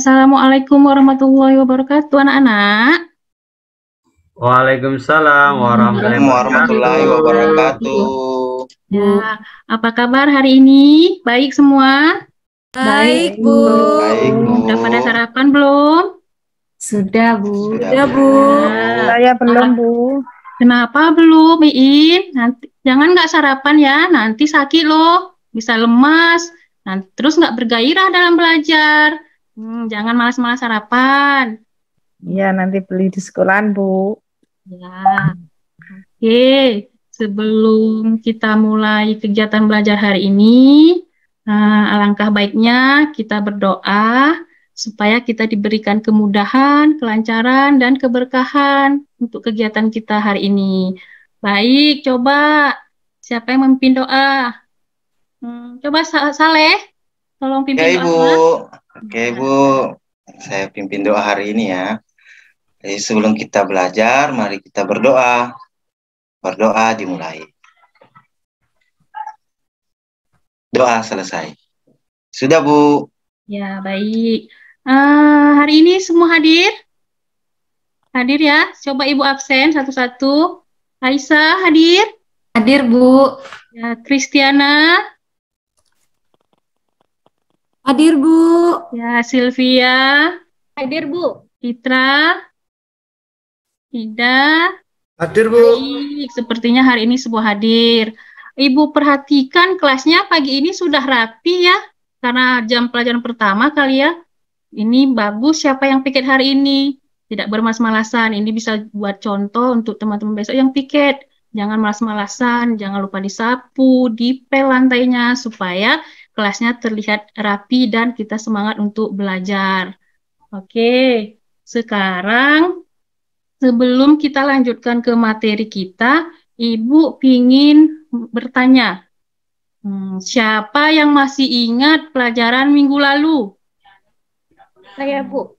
Assalamualaikum warahmatullahi wabarakatuh, anak-anak. Waalaikumsalam warahmatullahi wabarakatuh. Ya, apa kabar hari ini? Baik semua? Baik, Bu. Baik, Bu. Udah pada sarapan belum? Sudah, Bu. Sudah, Bu. Saya belum, Bu. Kenapa belum, Iin? Nanti jangan nggak sarapan ya, nanti sakit loh, bisa lemas, nanti terus nggak bergairah dalam belajar. Jangan malas-malas sarapan. Iya, nanti beli di sekolahan, Bu. Ya, oke. Sebelum kita mulai kegiatan belajar hari ini, alangkah baiknya kita berdoa supaya kita diberikan kemudahan, kelancaran, dan keberkahan untuk kegiatan kita hari ini. Baik, coba siapa yang memimpin doa? Coba Saleh, tolong Oke, pimpin Ibu. doa. Oke, Ibu. Saya pimpin doa hari ini ya. Jadi sebelum kita belajar, mari kita berdoa. Berdoa dimulai. Doa selesai. Sudah, Bu. Ya, baik. Hari ini semua hadir? Hadir ya? Coba Ibu absen satu-satu. Aisyah hadir? Hadir, Bu. Ya, Kristiana? Hadir, Bu. Ya, Sylvia? Hadir, Bu. Fitra? Ida? Hadir, Bu. Baik, sepertinya hari ini semua hadir. Ibu perhatikan kelasnya pagi ini sudah rapi ya, karena jam pelajaran pertama kali ya. Ini bagus siapa yang piket hari ini. Tidak bermalas-malasan, ini bisa buat contoh untuk teman-teman besok yang piket. Jangan malas-malasan, jangan lupa disapu, dipel lantainya, supaya kelasnya terlihat rapi dan kita semangat untuk belajar. Oke, sekarang sebelum kita lanjutkan ke materi kita, Ibu ingin bertanya, siapa yang masih ingat pelajaran minggu lalu? Saya, Bu.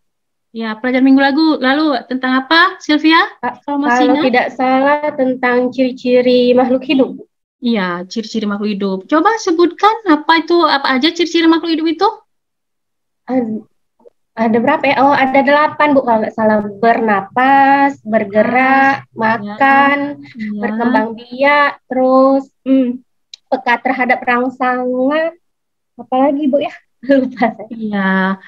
Ya, pelajaran minggu lalu tentang apa, Sylvia? Kalau masih Kalau ingat? tidak salah tentang ciri-ciri makhluk hidup. Iya, ciri-ciri makhluk hidup. Coba sebutkan apa aja ciri-ciri makhluk hidup itu? Ada berapa ya? Oh, ada 8, Bu, kalau nggak salah. Bernapas, bergerak, makan, Ya. berkembang biak, terus peka terhadap rangsangan. Apalagi, Bu, ya? Lupa saya. Iya.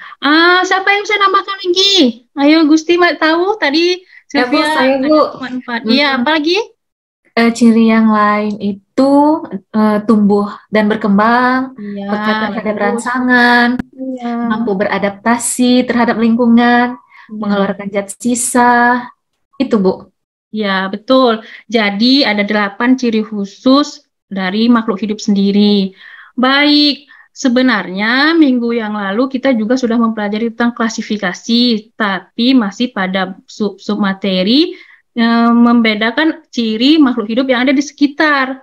Siapa yang bisa nambahkan lagi? Ayo, Gusti, tahu tadi Ya, Bu, Sylvia saya, ada Bu. cuma 4. Iya, apa lagi? Ciri yang lain itu tumbuh dan berkembang, Iya. peka terhadap rangsangan, Iya. mampu beradaptasi terhadap lingkungan, mengeluarkan zat sisa. Itu, Bu. Ya, betul. Jadi ada 8 ciri khusus dari makhluk hidup sendiri. Baik, sebenarnya minggu yang lalu kita juga sudah mempelajari tentang klasifikasi, tapi masih pada sub materi membedakan ciri makhluk hidup yang ada di sekitar.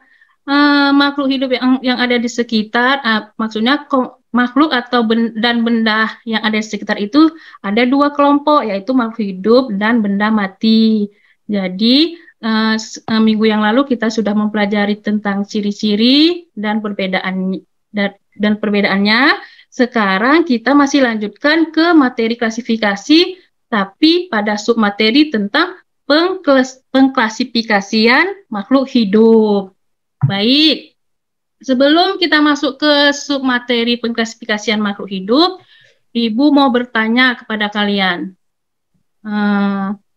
Makhluk hidup yang ada di sekitar, maksudnya makhluk atau benda yang ada di sekitar itu ada 2 kelompok, yaitu makhluk hidup dan benda mati. Jadi minggu yang lalu kita sudah mempelajari tentang ciri-ciri dan perbedaannya. Sekarang kita masih lanjutkan ke materi klasifikasi, tapi pada submateri tentang pengklasifikasian makhluk hidup. Baik, sebelum kita masuk ke submateri pengklasifikasian makhluk hidup, Ibu mau bertanya kepada kalian.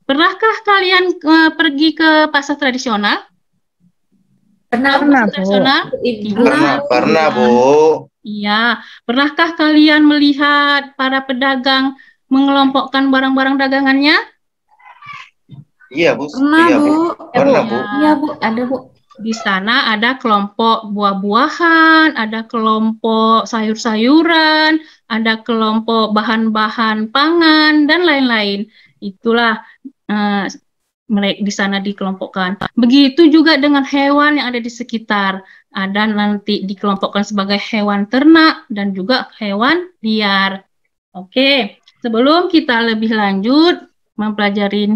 Pernahkah kalian pergi ke pasar tradisional? Pernah, Bu. Pernah, Bu. Iya. Pernahkah kalian melihat para pedagang mengelompokkan barang-barang dagangannya? Iya, Bu. Pernah, Iya, Bu. Pernah, Bu. Iya, Bu. Ada, Bu. Di sana ada kelompok buah-buahan, ada kelompok sayur-sayuran, ada kelompok bahan-bahan pangan, dan lain-lain. Itulah di sana dikelompokkan. Begitu juga dengan hewan yang ada di sekitar. Ada nanti dikelompokkan sebagai hewan ternak dan juga hewan liar. Oke, sebelum kita lebih lanjut mempelajari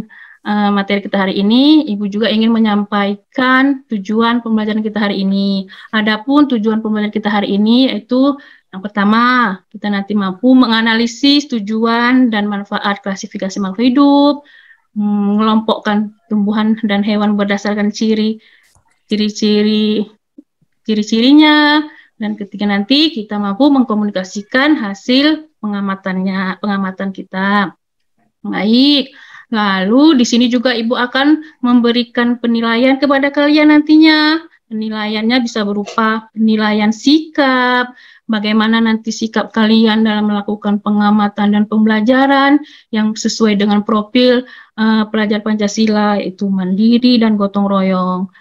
materi kita hari ini, Ibu juga ingin menyampaikan tujuan pembelajaran kita hari ini. Adapun tujuan pembelajaran kita hari ini yaitu Yang pertama, kita nanti mampu menganalisis tujuan dan manfaat klasifikasi makhluk hidup, mengelompokkan tumbuhan dan hewan berdasarkan ciri-cirinya, dan ketika nanti kita mampu mengkomunikasikan hasil pengamatan kita. Baik, lalu di sini juga Ibu akan memberikan penilaian kepada kalian nantinya. Penilaiannya bisa berupa penilaian sikap, bagaimana nanti sikap kalian dalam melakukan pengamatan dan pembelajaran yang sesuai dengan profil pelajar Pancasila, yaitu mandiri dan gotong royong.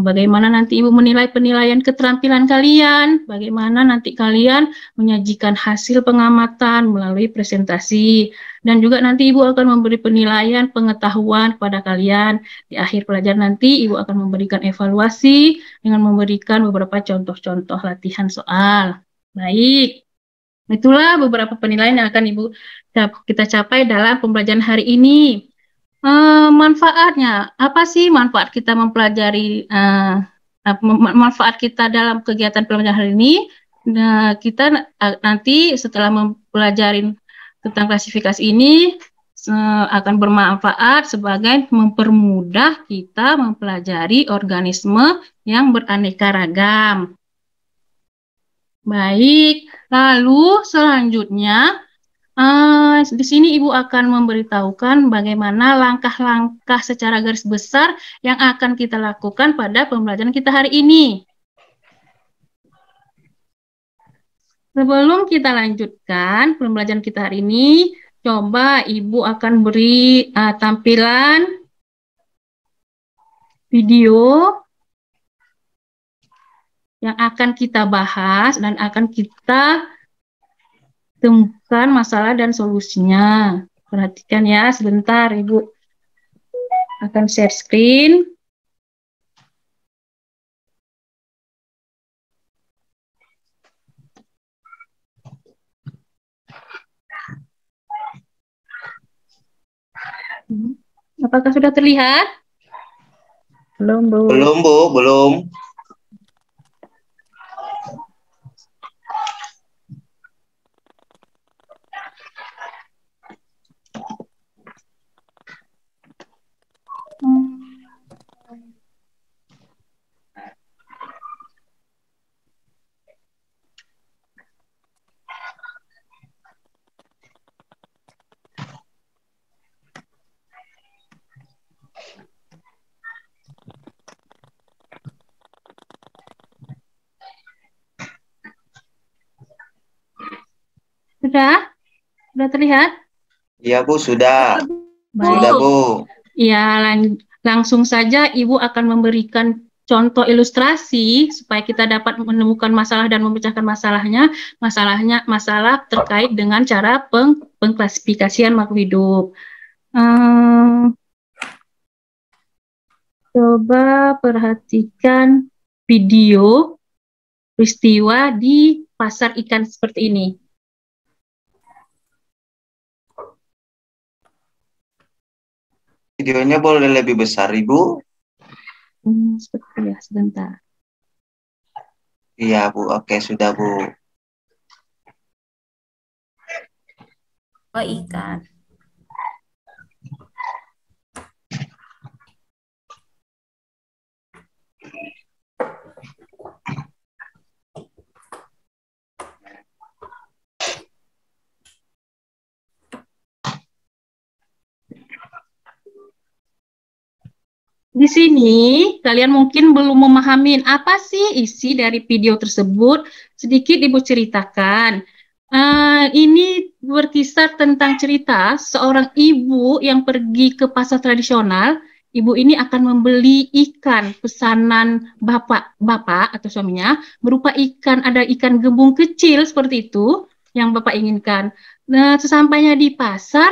Bagaimana nanti Ibu menilai penilaian keterampilan kalian, bagaimana nanti kalian menyajikan hasil pengamatan melalui presentasi, dan juga nanti Ibu akan memberi penilaian pengetahuan kepada kalian. Di akhir pelajaran nanti Ibu akan memberikan evaluasi dengan memberikan beberapa contoh-contoh latihan soal. Baik, itulah beberapa penilaian yang akan kita capai dalam pembelajaran hari ini. Manfaatnya, apa sih manfaat kita mempelajari, manfaat kita dalam kegiatan pembelajaran hari ini? Nah, kita nanti setelah mempelajari tentang klasifikasi ini akan bermanfaat sebagai mempermudah kita mempelajari organisme yang beraneka ragam. Baik, lalu selanjutnya di sini Ibu akan memberitahukan bagaimana langkah-langkah secara garis besar yang akan kita lakukan pada pembelajaran kita hari ini. Sebelum kita lanjutkan pembelajaran kita hari ini, coba Ibu akan beri tampilan video yang akan kita bahas dan akan kita temukan masalah dan solusinya. Perhatikan ya, sebentar Ibu akan share screen. Apakah sudah terlihat? Belum, Bu. Belum, Bu, belum. Sudah terlihat? Iya, Bu, sudah. Baik. Sudah, Bu. Ya, langsung saja Ibu akan memberikan contoh ilustrasi supaya kita dapat menemukan masalah dan memecahkan masalah terkait dengan cara pengklasifikasian makhluk hidup. Coba perhatikan video peristiwa di pasar ikan seperti ini. Videonya boleh lebih besar, Ibu? Seperti ya, sebentar. Iya, Bu. Oke, sudah, Bu. Oh, ikan. Di sini kalian mungkin belum memahami apa sih isi dari video tersebut. Sedikit Ibu ceritakan. Ini berkisar tentang cerita seorang ibu yang pergi ke pasar tradisional. Ibu ini akan membeli ikan pesanan bapak atau suaminya, berupa ada ikan gembung kecil seperti itu yang bapak inginkan. Nah, sesampainya di pasar,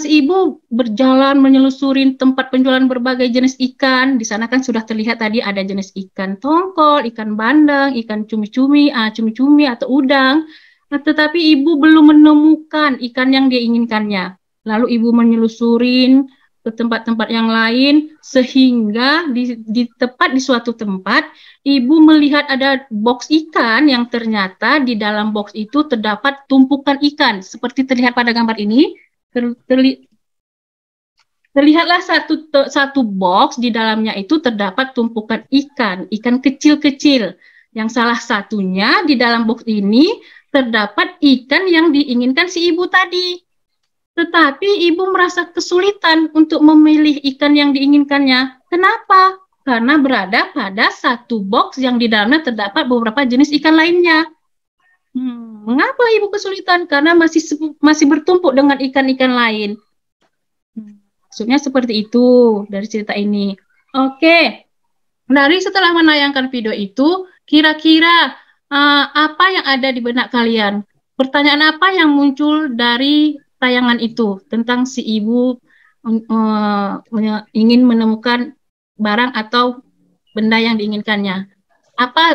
si ibu berjalan menyelusuri tempat penjualan berbagai jenis ikan. Di sana kan sudah terlihat tadi ada jenis ikan tongkol, ikan bandeng, ikan cumi-cumi atau udang. Nah, tetapi ibu belum menemukan ikan yang dia inginkannya. Lalu ibu menyelusurin ke tempat-tempat yang lain, sehingga tepat di suatu tempat, ibu melihat ada box ikan yang ternyata di dalam box itu terdapat tumpukan ikan, seperti terlihat pada gambar ini. Terlihatlah satu box, di dalamnya itu terdapat tumpukan ikan kecil-kecil, yang salah satunya di dalam box ini terdapat ikan yang diinginkan si ibu tadi. Tetapi ibu merasa kesulitan untuk memilih ikan yang diinginkannya. Kenapa? Karena berada pada satu box yang di dalamnya terdapat beberapa jenis ikan lainnya. Mengapa ibu kesulitan? Karena masih bertumpuk dengan ikan-ikan lain. Maksudnya seperti itu dari cerita ini. Oke, dari setelah menayangkan video itu, kira-kira apa yang ada di benak kalian? Pertanyaan apa yang muncul dari tayangan itu tentang si ibu ingin menemukan barang atau benda yang diinginkannya?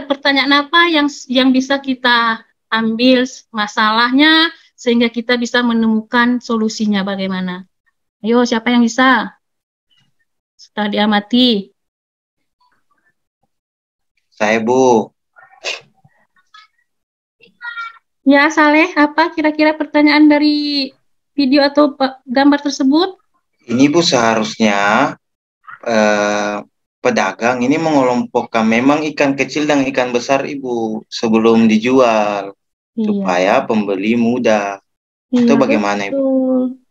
Pertanyaan apa yang bisa kita ambil masalahnya sehingga kita bisa menemukan solusinya bagaimana? Ayo, siapa yang bisa? Setelah diamati. Saya, Bu. Ya, Saleh, apa kira-kira pertanyaan dari video atau gambar tersebut? Ini, Bu, seharusnya pedagang ini mengelompokkan memang ikan kecil dan ikan besar, Ibu, sebelum dijual, supaya pembeli mudah. Itu bagaimana, Ibu?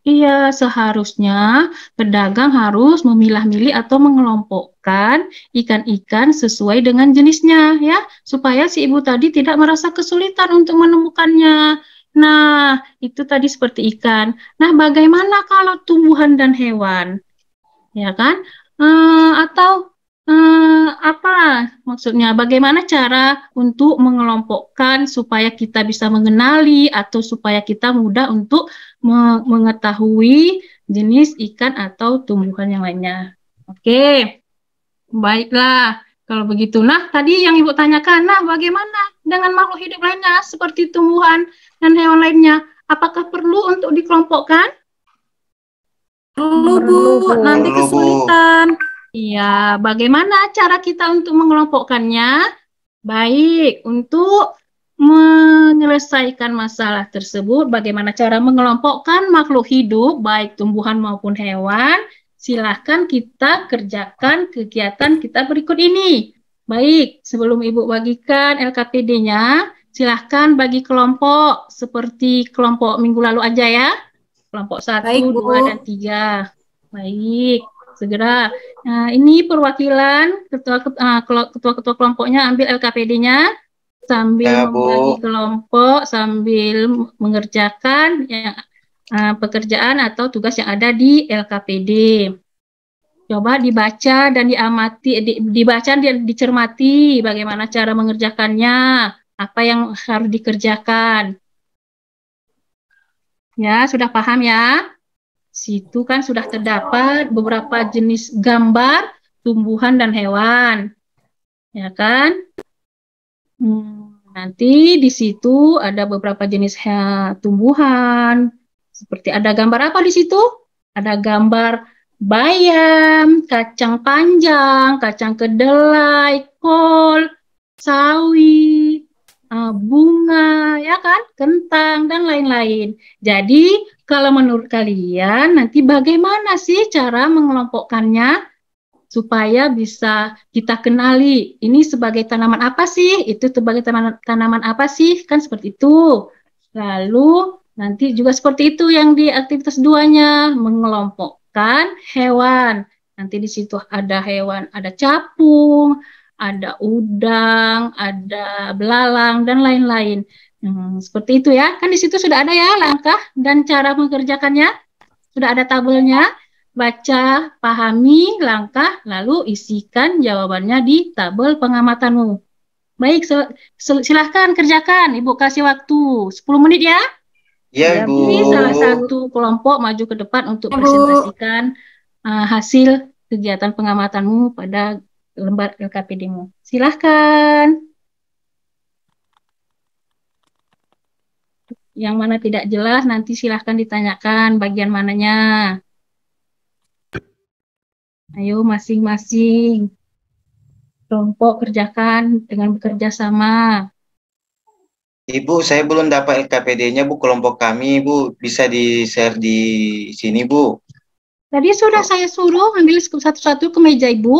Iya, seharusnya pedagang harus memilah-milih atau mengelompokkan ikan-ikan sesuai dengan jenisnya, ya, supaya si ibu tadi tidak merasa kesulitan untuk menemukannya. Nah, itu tadi seperti ikan. Nah, bagaimana kalau tumbuhan dan hewan? Ya kan? Atau apa maksudnya? Bagaimana cara untuk mengelompokkan supaya kita bisa mengenali atau supaya kita mudah untuk mengetahui jenis ikan atau tumbuhan yang lainnya. Oke, baiklah. Kalau begitu, nah tadi yang Ibu tanyakan, nah bagaimana dengan makhluk hidup lainnya seperti tumbuhan dan hewan lainnya? Apakah perlu untuk dikelompokkan? Perlu, Bu. Nanti kesulitan. Iya, bagaimana cara kita untuk mengelompokkannya? Baik, untuk menyelesaikan masalah tersebut, bagaimana cara mengelompokkan makhluk hidup, baik tumbuhan maupun hewan, silahkan kita kerjakan kegiatan kita berikut ini. Baik, sebelum Ibu bagikan LKPD-nya, silahkan bagi kelompok, seperti kelompok minggu lalu aja ya. Kelompok 1, 2, dan 3. Baik, segera. Nah, ini perwakilan ketua-ketua kelompoknya ambil LKPD-nya sambil membagi kelompok, sambil mengerjakan pekerjaan atau tugas yang ada di LKPD. Coba dibaca dan diamati, dibaca dan dicermati bagaimana cara mengerjakannya, apa yang harus dikerjakan. Ya, sudah paham ya? Situ kan sudah terdapat beberapa jenis gambar tumbuhan dan hewan. Ya kan? Nanti di situ ada beberapa jenis tumbuhan. Seperti ada gambar apa di situ? Ada gambar bayam, kacang panjang, kacang kedelai, kol, sawi, bunga, ya kan, kentang, dan lain-lain. Jadi, kalau menurut kalian, nanti bagaimana sih cara mengelompokkannya supaya bisa kita kenali, ini sebagai tanaman apa sih, itu sebagai tanaman apa sih, kan seperti itu. Lalu, nanti juga seperti itu yang di aktivitas 2-nya, mengelompokkan hewan. Nanti di situ ada hewan, ada capung, ada udang, ada belalang, dan lain-lain. Seperti itu ya, kan di situ sudah ada ya langkah dan cara mengerjakannya, sudah ada tabelnya, baca, pahami langkah, lalu isikan jawabannya di tabel pengamatanmu. Baik, silahkan kerjakan, Ibu kasih waktu 10 menit ya. Iya, Bu. Ini salah satu kelompok maju ke depan untuk presentasikan hasil kegiatan pengamatanmu pada lembar LKPD-mu. Silahkan. Yang mana tidak jelas nanti silahkan ditanyakan bagian mananya. Ayo masing-masing kelompok kerjakan dengan bekerja sama. Ibu, saya belum dapat LKPD-nya, Bu, kelompok kami, Bu. Bisa di-share di sini, Bu. Tadi sudah saya suruh ambil satu-satu ke meja Ibu.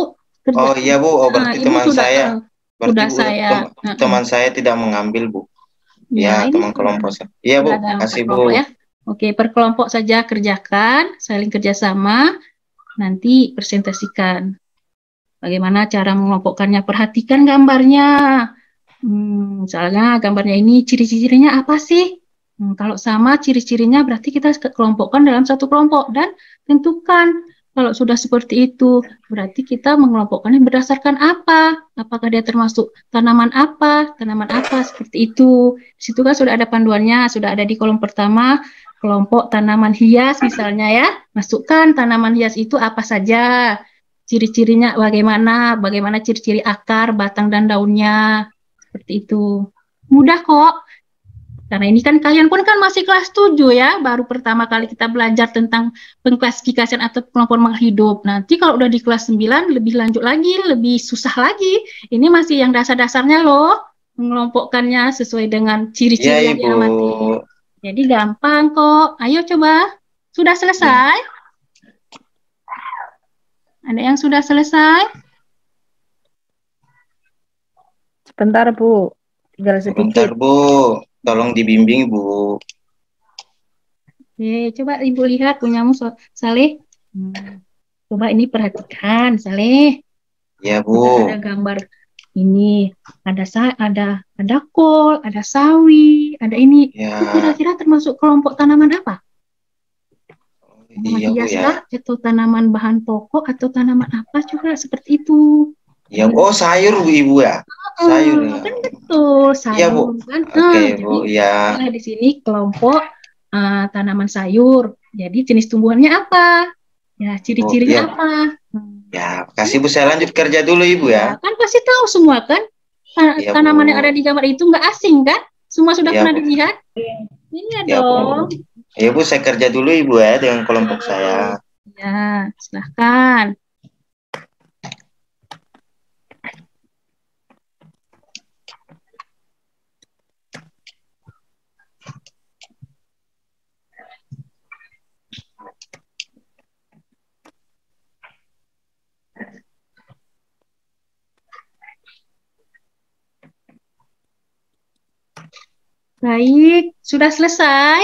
Oh iya, Bu. Oh, berarti Ibu teman sudah, saya. Berarti sudah Bu, saya. teman saya tidak mengambil, Bu. Ya, Ya, ini teman kelompok saya. Iya, Bu. ada 4 Kasih, kelompok Bu. ya. Oke, per kelompok saja kerjakan, saling kerjasama, nanti presentasikan. Bagaimana cara mengelompokkannya? Perhatikan gambarnya. Misalnya gambarnya ini ciri-cirinya apa sih? Kalau sama ciri-cirinya berarti kita kelompokkan dalam satu kelompok dan tentukan kalau sudah seperti itu berarti kita mengelompokkannya berdasarkan apa? Apakah dia termasuk tanaman apa seperti itu. Di situ kan sudah ada panduannya, sudah ada di kolom pertama kelompok tanaman hias misalnya ya. Masukkan tanaman hias itu apa saja? Ciri-cirinya bagaimana ciri-ciri akar, batang dan daunnya. Seperti itu. Mudah kok. Karena ini kan kalian pun kan masih kelas 7 ya, baru pertama kali kita belajar tentang pengklasifikasian atau pengelompokan hidup. Nanti kalau udah di kelas 9 lebih lanjut lagi, lebih susah lagi. Ini masih yang dasar-dasarnya loh, mengelompokkannya sesuai dengan ciri-ciri Iya, yang Ibu. diamati. Jadi gampang kok. Ayo coba. Sudah selesai? Ada yang sudah selesai? Sebentar, Bu. Tinggal Sebentar, sedikit. Bu. Tolong dibimbing, Bu. Oke, coba Ibu lihat punyamu, Saleh. Coba ini perhatikan, Saleh. Ya, Sudah Bu. ada gambar ini, ada kol, ada sawi, ada ini. Ya. Itu kira-kira termasuk kelompok tanaman apa? Tanaman Iya, Bu, hias ya. kah? Atau tanaman bahan pokok atau tanaman apa juga seperti itu? Ya, oh sayur, Bu, Ibu ya. Sayur ya. Kan betul, Iya, Bu. sayur kan. Oke, Jadi Bu, ya. di sini kelompok tanaman sayur. Jadi jenis tumbuhannya apa? Ya, Bu, ciri-cirinya ya. apa? Ya, kasih Bu, saya lanjut kerja dulu, Ibu ya. Kan pasti tahu semua kan? Iya, Tanaman Bu. yang ada di gambar itu nggak asing kan? Semua sudah Iya, pernah Bu. dilihat? Ini ya Ya, Bu. dong. Ya, Bu, saya kerja dulu, Ibu ya, dengan kelompok saya. Ya, silahkan. Baik, sudah selesai?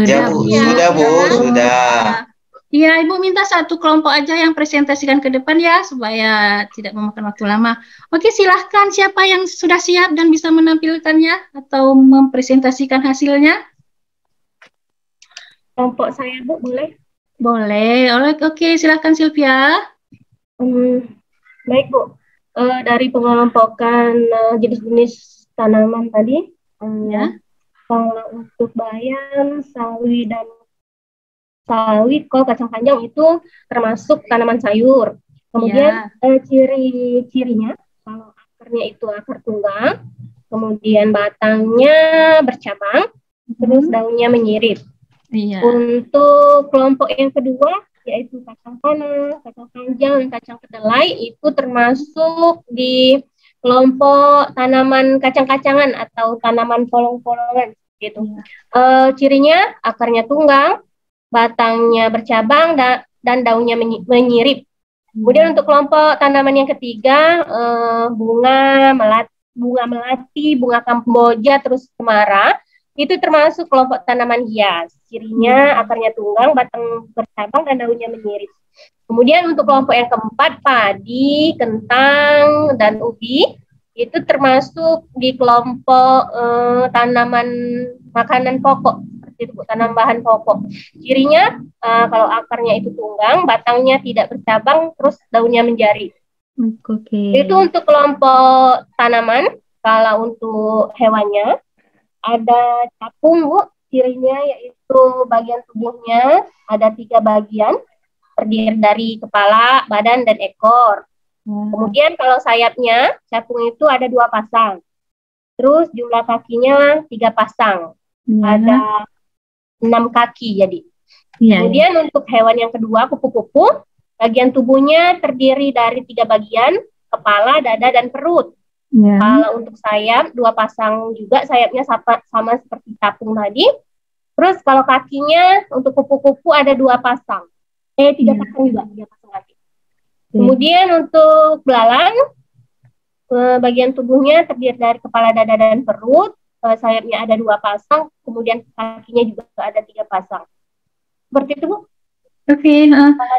Ya, Bu. Sudah, Bu. Sudah. Iya, Ibu minta satu kelompok aja yang presentasikan ke depan ya, supaya tidak memakan waktu lama. Oke, silahkan siapa yang sudah siap dan bisa menampilkannya atau mempresentasikan hasilnya? Kelompok saya, Bu, boleh? Boleh. Oke, silahkan Sylvia. Baik, Bu. Dari pengelompokan jenis-jenis tanaman tadi, Ya. kalau untuk bayam, sawi, kol, kacang panjang itu termasuk tanaman sayur. Kemudian ciri-cirinya, kalau akarnya itu akar tunggal, kemudian batangnya bercabang, terus daunnya menyirip. Iya. Untuk kelompok yang kedua, yaitu kacang tanah, kacang panjang, dan kacang kedelai, itu termasuk di kelompok tanaman kacang-kacangan atau tanaman polong-polongan gitu. Cirinya akarnya tunggal, batangnya bercabang dan daunnya menyirip. Kemudian untuk kelompok tanaman yang ketiga, bunga melati, bunga kamboja, terus cemara, itu termasuk kelompok tanaman hias. Cirinya akarnya tunggal, batang bercabang, dan daunnya menyirip. Kemudian untuk kelompok yang keempat, padi, kentang, dan ubi, itu termasuk di kelompok tanaman makanan pokok, seperti itu, tanaman bahan pokok. Cirinya kalau akarnya itu tunggang, batangnya tidak bercabang, terus daunnya menjari. Itu untuk kelompok tanaman. Kalau untuk hewannya, ada capung, Bu. Cirinya yaitu bagian tubuhnya ada 3 bagian, terdiri dari kepala, badan, dan ekor. Kemudian kalau sayapnya, capung itu ada 2 pasang. Terus jumlah kakinya 3 pasang. Ada 6 kaki jadi. Kemudian untuk hewan yang kedua, kupu-kupu, Bagian tubuhnya terdiri dari 3 bagian, kepala, dada, dan perut. Kalau untuk sayap, 2 pasang juga, sayapnya sama seperti capung tadi. Terus kalau kakinya, untuk kupu-kupu ada 2 pasang. 3 pasang juga, 3 pasang kaki. Kemudian untuk belalang, bagian tubuhnya terdiri dari kepala, dada, dan perut. Sayapnya ada 2 pasang, kemudian kakinya juga ada 3 pasang. Seperti itu, Bu. Oke.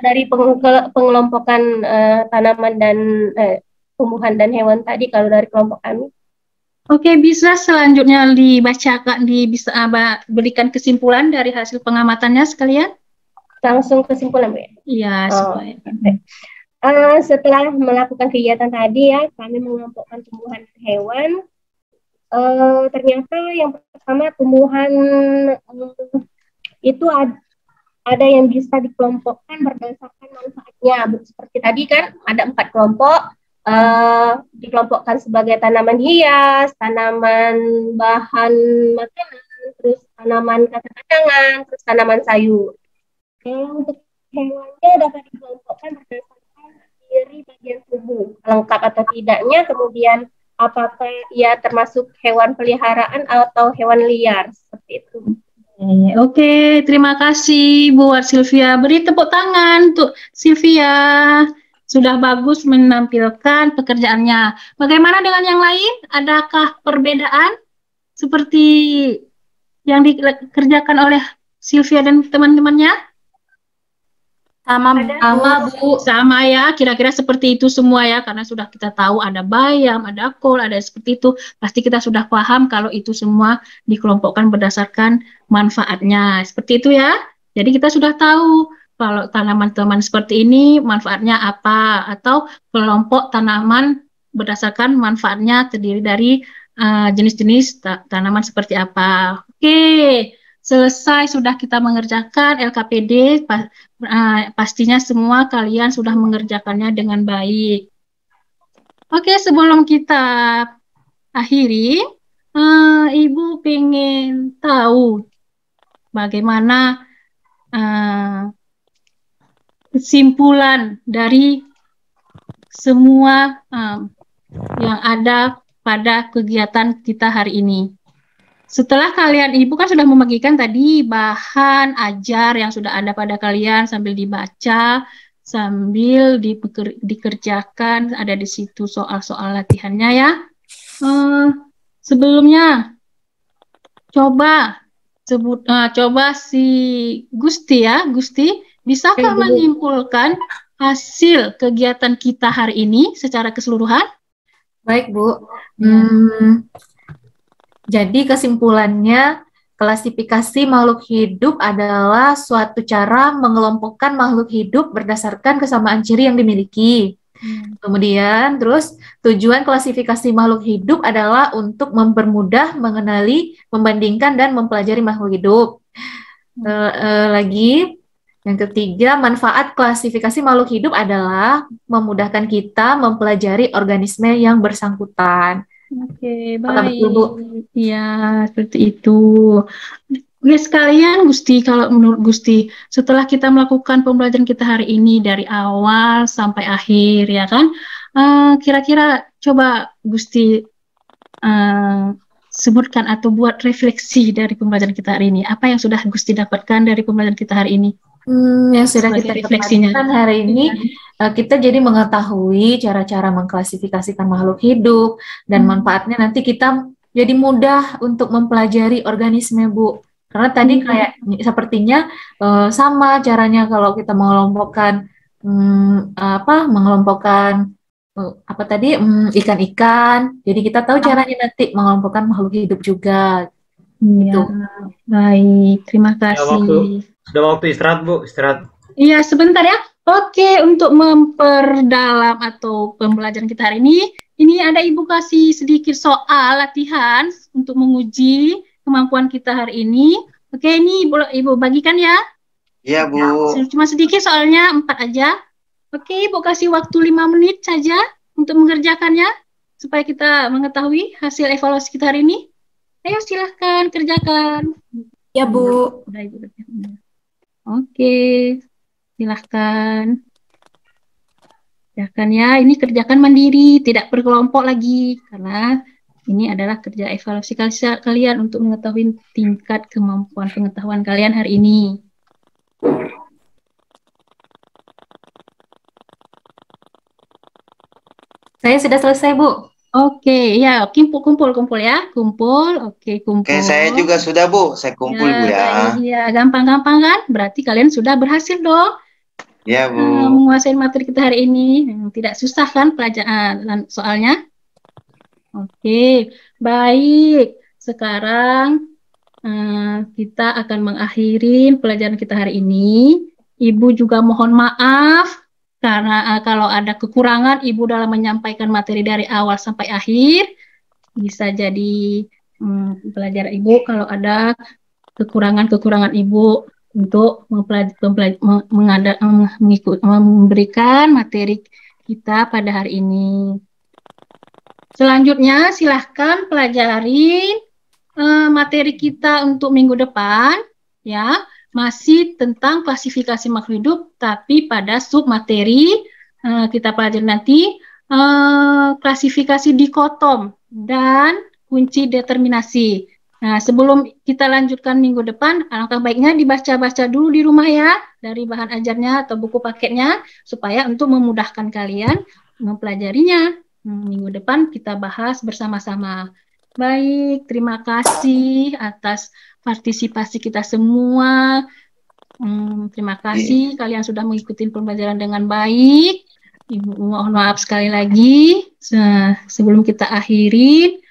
Dari pengelompokan tanaman dan tumbuhan dan hewan tadi, kalau dari kelompok kami. Oke, bisa selanjutnya dibacakan, bisa berikan kesimpulan dari hasil pengamatannya sekalian? Langsung kesimpulan, Bu, ya? Iya, supaya. Setelah melakukan kegiatan tadi ya, kami mengelompokkan tumbuhan dan hewan. Ternyata yang pertama, tumbuhan itu ada yang bisa dikelompokkan berdasarkan manfaatnya. Seperti tadi kan ada 4 kelompok, dikelompokkan sebagai tanaman hias, tanaman bahan makanan, terus tanaman kacang-kacangan, terus tanaman sayur. Untuk hewannya dapat dikelompokkan berdasarkan ciri bagian tubuh, lengkap atau tidaknya, kemudian apakah ia termasuk hewan peliharaan atau hewan liar, seperti itu. Oke, terima kasih buat Sylvia. Beri tepuk tangan untuk Sylvia. Sudah bagus menampilkan pekerjaannya. Bagaimana dengan yang lain? Adakah perbedaan seperti yang dikerjakan oleh Sylvia dan teman-temannya? Sama, Bu. Sama ya, kira-kira seperti itu semua ya, karena sudah kita tahu ada bayam, ada kol, ada seperti itu. Pasti kita sudah paham kalau itu semua dikelompokkan berdasarkan manfaatnya. Seperti itu ya. Jadi kita sudah tahu kalau tanaman-tanaman seperti ini manfaatnya apa, atau kelompok tanaman berdasarkan manfaatnya terdiri dari jenis-jenis tanaman seperti apa. Oke. Selesai sudah kita mengerjakan LKPD, pastinya semua kalian sudah mengerjakannya dengan baik. Oke, sebelum kita akhiri, Ibu pengen tahu bagaimana kesimpulan dari semua yang ada pada kegiatan kita hari ini. Setelah kalian, Ibu kan sudah membagikan tadi bahan ajar yang sudah ada pada kalian sambil dibaca, sambil dikerjakan, ada di situ soal-soal latihannya ya. Sebelumnya, coba si Gusti ya, Gusti, bisakah menyimpulkan hasil kegiatan kita hari ini secara keseluruhan? Baik, Bu. Jadi kesimpulannya, klasifikasi makhluk hidup adalah suatu cara mengelompokkan makhluk hidup berdasarkan kesamaan ciri yang dimiliki. Kemudian, terus tujuan klasifikasi makhluk hidup adalah untuk mempermudah mengenali, membandingkan, dan mempelajari makhluk hidup. Lagi, yang ketiga, manfaat klasifikasi makhluk hidup adalah memudahkan kita mempelajari organisme yang bersangkutan. Oke, baik. Ya, seperti itu. Guys, sekalian, Gusti, kalau menurut Gusti, setelah kita melakukan pembelajaran kita hari ini dari awal sampai akhir, ya kan? Kira-kira coba Gusti sebutkan atau buat refleksi dari pembelajaran kita hari ini. Apa yang sudah Gusti dapatkan dari pembelajaran kita hari ini? Yang sudah kita dapatkan hari ini, kita jadi mengetahui cara-cara mengklasifikasikan makhluk hidup dan manfaatnya nanti kita jadi mudah untuk mempelajari organisme, Bu. Karena tadi kayak sepertinya sama caranya kalau kita mengelompokkan ikan-ikan. Jadi kita tahu caranya nanti mengelompokkan makhluk hidup juga. Iya. Baik, terima kasih. Sudah waktu istirahat, Bu. Istirahat. Iya, sebentar ya. Oke, untuk memperdalam atau pembelajaran kita hari ini ada Ibu kasih sedikit soal latihan untuk menguji kemampuan kita hari ini. Oke, ini Ibu bagikan ya. Iya, Bu. Cuma sedikit soalnya, 4 aja. Oke, Ibu kasih waktu 5 menit saja untuk mengerjakannya, supaya kita mengetahui hasil evaluasi kita hari ini. Ayo, silahkan kerjakan. Ya, Bu. Oke, silahkan. Kerjakan ya, ini kerjakan mandiri, tidak berkelompok lagi, karena ini adalah kerja evaluasi kalian untuk mengetahui tingkat kemampuan pengetahuan kalian hari ini. Saya sudah selesai, Bu. Oke, ya, kumpul ya, kumpul. Oke, kumpul. Oke, saya juga sudah, Bu. Saya kumpul, Bu ya. Iya, gampang-gampang kan? Berarti kalian sudah berhasil dong. Ya, Bu. Menguasai materi kita hari ini. Tidak susah kan pelajaran soalnya? Oke, baik. Sekarang kita akan mengakhiri pelajaran kita hari ini. Ibu juga mohon maaf karena kalau ada kekurangan Ibu dalam menyampaikan materi dari awal sampai akhir. Bisa jadi pelajaran Ibu kalau ada kekurangan-kekurangan Ibu untuk memberikan materi kita pada hari ini. Selanjutnya silahkan pelajari materi kita untuk minggu depan, ya, masih tentang klasifikasi makhluk hidup, tapi pada sub materi kita pelajari nanti klasifikasi dikotom dan kunci determinasi. Nah, sebelum kita lanjutkan minggu depan, alangkah baiknya dibaca-baca dulu di rumah ya, dari bahan ajarnya atau buku paketnya, supaya untuk memudahkan kalian mempelajarinya. Minggu depan kita bahas bersama-sama. Baik, terima kasih atas partisipasi kita semua. Terima kasih kalian sudah mengikuti pembelajaran dengan baik. Ibu mohon maaf sekali lagi. Sebelum kita akhiri,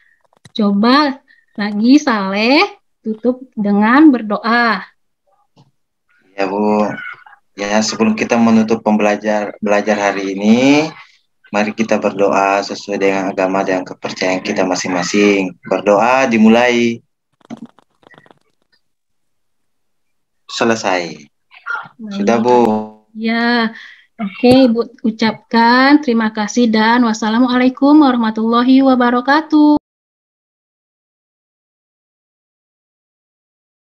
coba lagi Saleh tutup dengan berdoa. Ya, Bu. Ya, sebelum kita menutup belajar hari ini, mari kita berdoa sesuai dengan agama dan kepercayaan kita masing-masing. Berdoa dimulai. Selesai. Sudah, Bu. Ya, oke, Ibu ucapkan terima kasih dan wassalamualaikum warahmatullahi wabarakatuh.